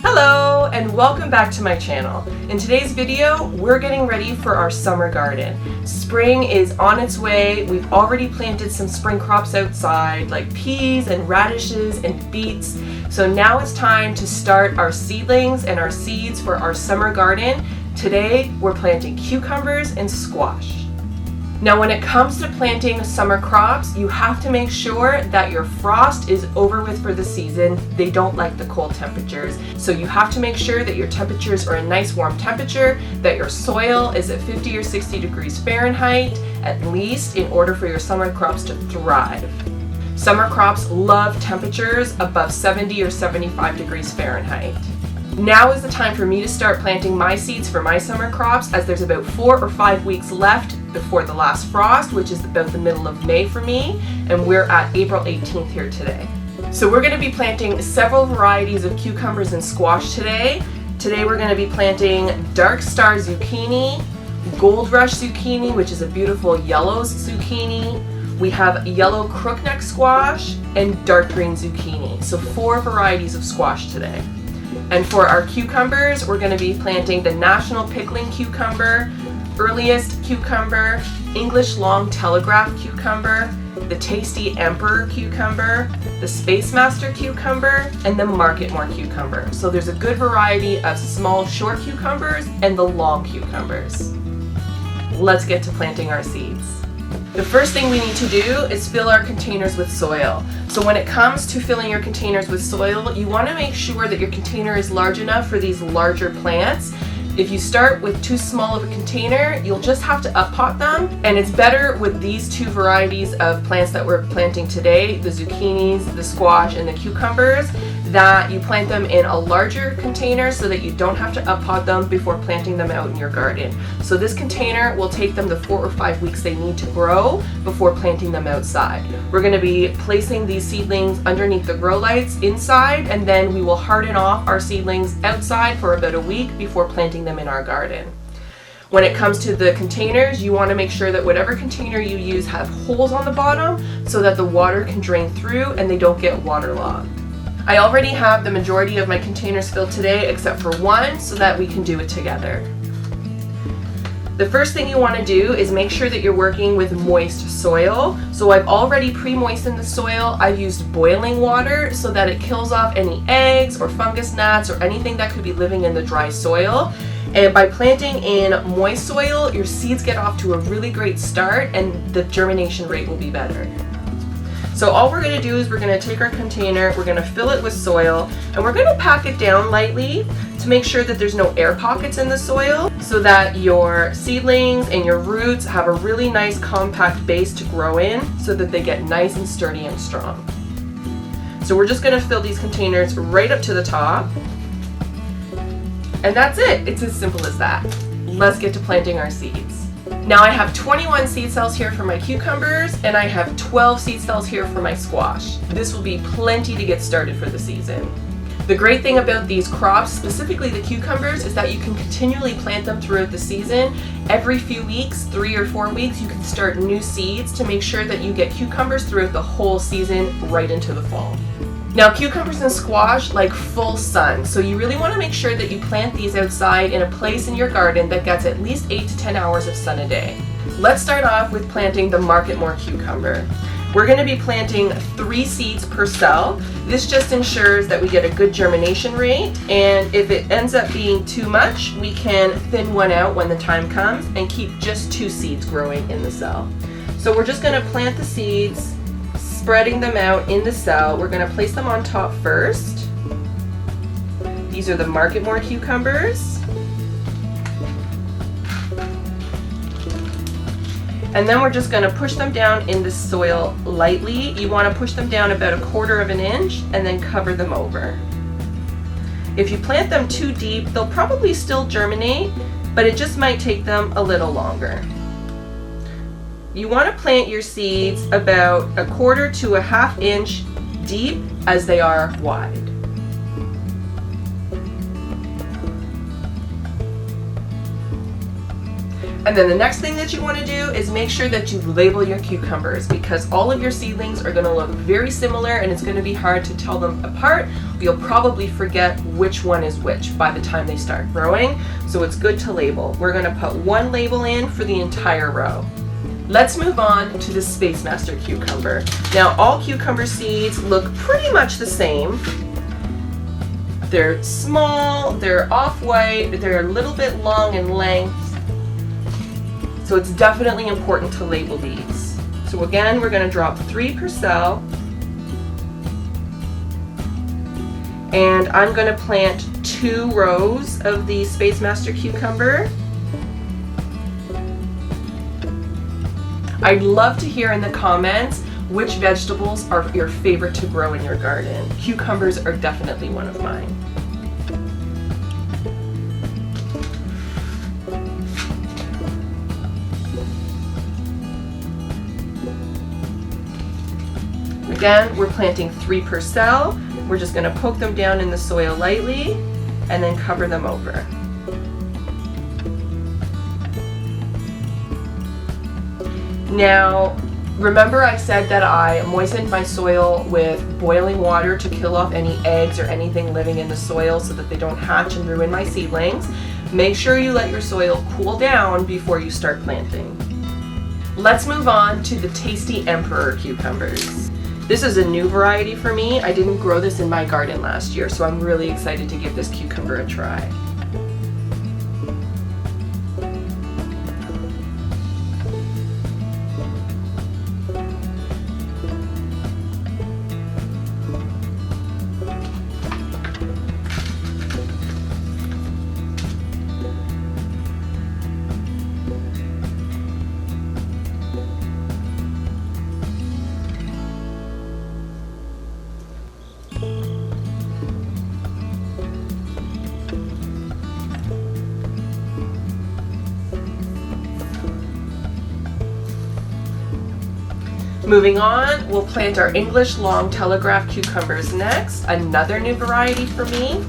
Hello and welcome back to my channel. In today's video, we're getting ready for our summer garden. Spring is on its way. We've already planted some spring crops outside like peas and radishes and beets. So now it's time to start our seedlings and our seeds for our summer garden. Today, we're planting cucumbers and squash. Now when it comes to planting summer crops, you have to make sure that your frost is over with for the season. They don't like the cold temperatures. So you have to make sure that your temperatures are a nice warm temperature, that your soil is at 50 or 60 degrees Fahrenheit, at least, in order for your summer crops to thrive. Summer crops love temperatures above 70 or 75 degrees Fahrenheit. Now is the time for me to start planting my seeds for my summer crops, as there's about 4 or 5 weeks left before the last frost, which is about the middle of May for me, and we're at April 18th here today. So we're going to be planting several varieties of cucumbers and squash today. Today we're going to be planting dark star zucchini, gold rush zucchini, which is a beautiful yellow zucchini. We have yellow crookneck squash and dark green zucchini. So 4 varieties of squash today. And for our cucumbers, we're going to be planting the National Pickling Cucumber, Earliest Cucumber, English Long Telegraph Cucumber, the Tasty Emperor Cucumber, the Space Master Cucumber, and the Marketmore Cucumber. So there's a good variety of small short cucumbers and the long cucumbers. Let's get to planting our seeds. The first thing we need to do is fill our containers with soil. So when it comes to filling your containers with soil, you want to make sure that your container is large enough for these larger plants. If you start with too small of a container, you'll just have to up-pot them. And it's better with these 2 varieties of plants that we're planting today, the zucchinis, the squash, and the cucumbers, that you plant them in a larger container so that you don't have to up-pot them before planting them out in your garden. So this container will take them the 4 or 5 weeks they need to grow before planting them outside. We're going to be placing these seedlings underneath the grow lights inside, and then we will harden off our seedlings outside for about a week before planting them in our garden. When it comes to the containers, you want to make sure that whatever container you use have holes on the bottom so that the water can drain through and they don't get waterlogged. I already have the majority of my containers filled today except for one, so that we can do it together. The first thing you want to do is make sure that you're working with moist soil. So I've already pre-moistened the soil. I've used boiling water so that it kills off any eggs or fungus gnats or anything that could be living in the dry soil. And by planting in moist soil, your seeds get off to a really great start and the germination rate will be better. So all we're going to do is we're going to take our container, we're going to fill it with soil, and we're going to pack it down lightly to make sure that there's no air pockets in the soil, so that your seedlings and your roots have a really nice compact base to grow in, so that they get nice and sturdy and strong. So we're just going to fill these containers right up to the top. And that's it. It's as simple as that. Let's get to planting our seeds. Now I have 21 seed cells here for my cucumbers, and I have 12 seed cells here for my squash. This will be plenty to get started for the season. The great thing about these crops, specifically the cucumbers, is that you can continually plant them throughout the season. Every few weeks, 3 or 4 weeks, you can start new seeds to make sure that you get cucumbers throughout the whole season right into the fall. Now cucumbers and squash like full sun, so you really want to make sure that you plant these outside in a place in your garden that gets at least 8 to 10 hours of sun a day. Let's start off with planting the Marketmore cucumber. We're going to be planting 3 seeds per cell. This just ensures that we get a good germination rate, and if it ends up being too much, we can thin one out when the time comes and keep just 2 seeds growing in the cell. So we're just going to plant the seeds, spreading them out in the cell. We're going to place them on top first. These are the Marketmore cucumbers. And then we're just going to push them down in the soil lightly. You want to push them down about 1/4 of an inch and then cover them over. If you plant them too deep, they'll probably still germinate, but it just might take them a little longer. You want to plant your seeds about 1/4 to 1/2 inch deep as they are wide. And then the next thing that you want to do is make sure that you label your cucumbers, because all of your seedlings are going to look very similar and it's going to be hard to tell them apart. You'll probably forget which one is which by the time they start growing, so it's good to label. We're going to put one label in for the entire row. Let's move on to the Space Master cucumber. Now, all cucumber seeds look pretty much the same. They're small, they're off-white, they're a little bit long in length. So it's definitely important to label these. So again, we're going to drop 3 per cell. And I'm going to plant 2 rows of the Space Master cucumber. I'd love to hear in the comments which vegetables are your favorite to grow in your garden. Cucumbers are definitely one of mine. Again, we're planting 3 per cell. We're just going to poke them down in the soil lightly and then cover them over. Now, remember I said that I moistened my soil with boiling water to kill off any eggs or anything living in the soil so that they don't hatch and ruin my seedlings. Make sure you let your soil cool down before you start planting. Let's move on to the tasty Emperor cucumbers. This is a new variety for me. I didn't grow this in my garden last year, so I'm really excited to give this cucumber a try. Moving on, we'll plant our English long telegraph cucumbers next, another new variety for me.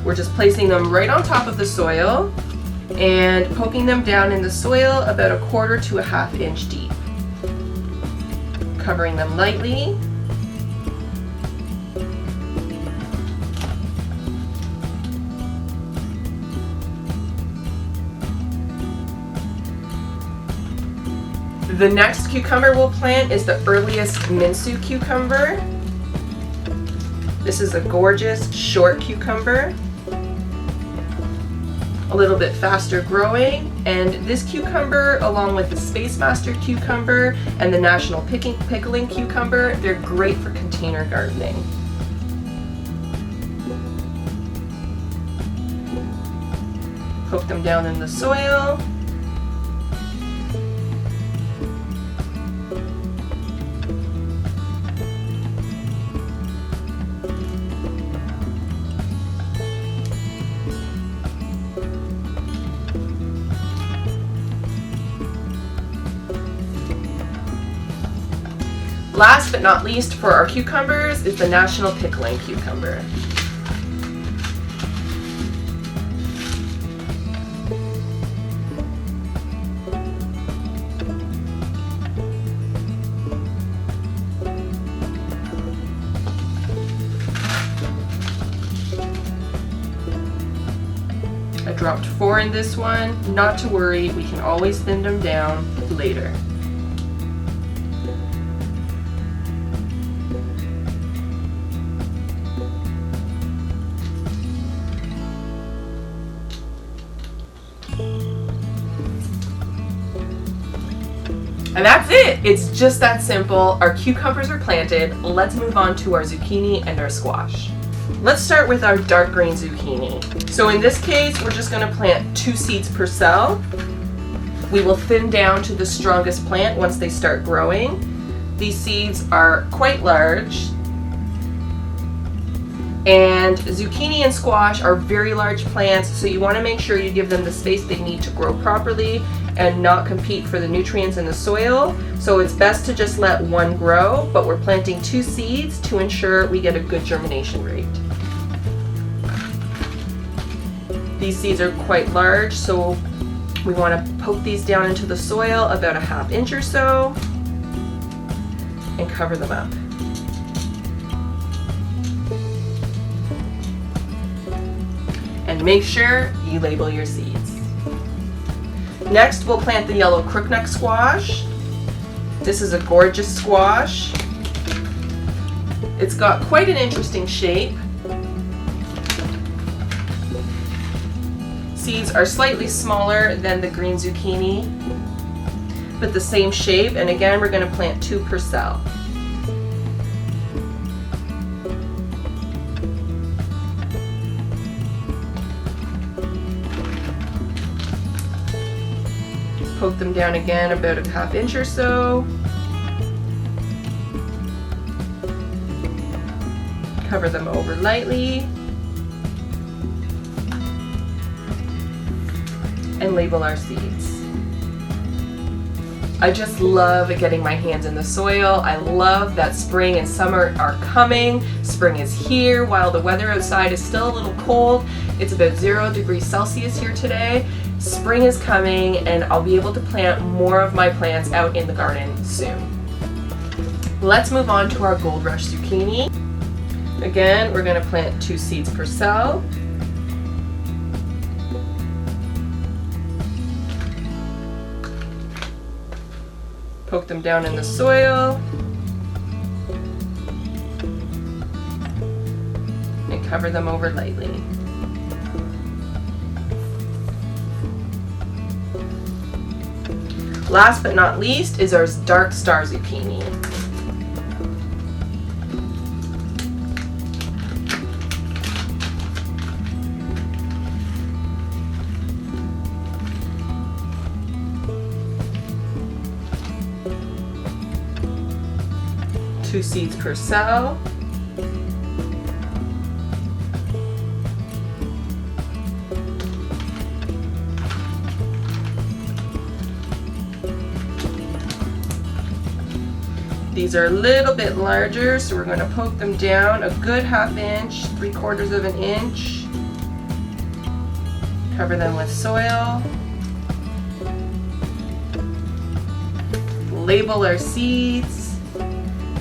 We're just placing them right on top of the soil and poking them down in the soil about 1/4 to 1/2 inch deep. Covering them lightly. The next cucumber we'll plant is the earliest Minsu cucumber. This is a gorgeous short cucumber, a little bit faster growing, and this cucumber, along with the Space Master cucumber and the National Pickling cucumber, they're great for container gardening. Poke them down in the soil. Last but not least for our cucumbers is the National Pickling cucumber. I dropped 4 in this one. Not to worry, we can always thin them down later. And that's it! It's just that simple. Our cucumbers are planted. Let's move on to our zucchini and our squash. Let's start with our dark green zucchini. So in this case, we're just going to plant 2 seeds per cell. We will thin down to the strongest plant once they start growing. These seeds are quite large. And zucchini and squash are very large plants, so you want to make sure you give them the space they need to grow properly and not compete for the nutrients in the soil. So it's best to just let one grow, but we're planting 2 seeds to ensure we get a good germination rate. These seeds are quite large, so we want to poke these down into the soil about a 1/2 inch or so and cover them up. And make sure you label your seeds. Next, we'll plant the yellow crookneck squash. This is a gorgeous squash. It's got quite an interesting shape. Seeds are slightly smaller than the green zucchini, but the same shape, and again, we're going to plant 2 per cell. Poke them down again about a 1/2 inch or so. Cover them over lightly. And label our seeds. I just love getting my hands in the soil. I love that spring and summer are coming. Spring is here while the weather outside is still a little cold. It's about 0 degrees Celsius here today. Spring is coming and I'll be able to plant more of my plants out in the garden soon. Let's move on to our Gold Rush zucchini. Again, we're going to plant 2 seeds per cell. Poke them down in the soil and cover them over lightly. Last but not least is our dark star zucchini. Two seeds per cell. These are a little bit larger, so we're going to poke them down a good 1/2 inch, 3/4 of an inch. Cover them with soil. Label our seeds.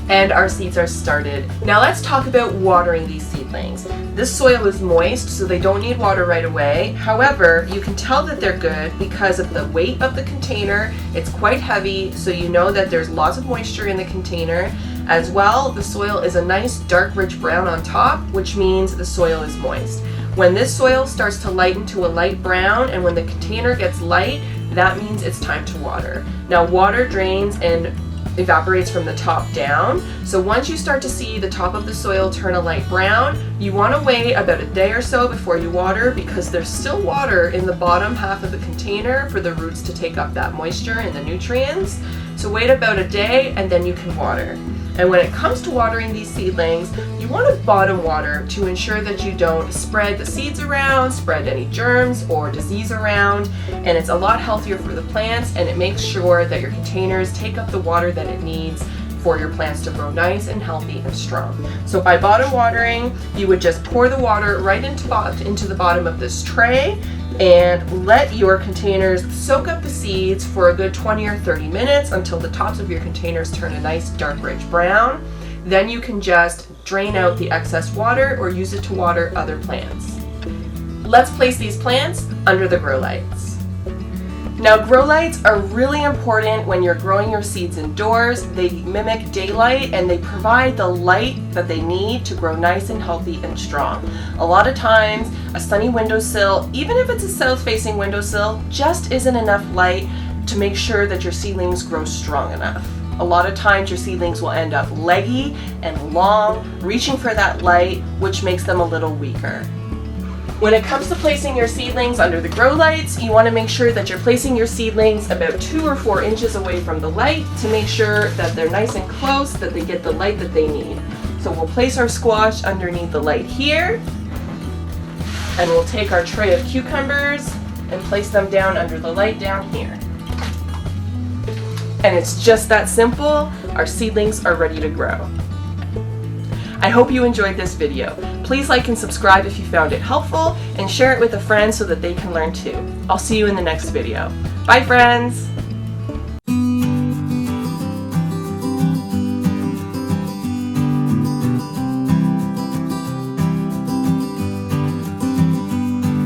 And our seeds are started. Now let's talk about watering these seedlings. This soil is moist, so they don't need water right away. However, you can tell that they're good because of the weight of the container. It's quite heavy, so you know that there's lots of moisture in the container. As well, the soil is a nice dark rich brown on top, which means the soil is moist. When this soil starts to lighten to a light brown and when the container gets light, that means it's time to water. Now water drains and evaporates from the top down. So once you start to see the top of the soil turn a light brown, you want to wait about a day or so before you water because there's still water in the bottom half of the container for the roots to take up that moisture and the nutrients. So wait about a day and then you can water. And when it comes to watering these seedlings, you want to bottom water to ensure that you don't spread the seeds around, spread any germs or disease around, and it's a lot healthier for the plants and it makes sure that your containers take up the water that it needs for your plants to grow nice and healthy and strong. So by bottom watering, you would just pour the water right into the bottom of this tray and let your containers soak up the seeds for a good 20 or 30 minutes until the tops of your containers turn a nice dark rich brown. Then you can just drain out the excess water or use it to water other plants. Let's place these plants under the grow lights. Now grow lights are really important when you're growing your seeds indoors. They mimic daylight and they provide the light that they need to grow nice and healthy and strong. A lot of times a sunny windowsill, even if it's a south-facing windowsill, just isn't enough light to make sure that your seedlings grow strong enough. A lot of times your seedlings will end up leggy and long, reaching for that light, which makes them a little weaker. When it comes to placing your seedlings under the grow lights, you want to make sure that you're placing your seedlings about 2 or 4 inches away from the light to make sure that they're nice and close, that they get the light that they need. So we'll place our squash underneath the light here, and we'll take our tray of cucumbers and place them down under the light down here. And it's just that simple. Our seedlings are ready to grow. I hope you enjoyed this video. Please like and subscribe if you found it helpful, and share it with a friend so that they can learn too. I'll see you in the next video. Bye friends!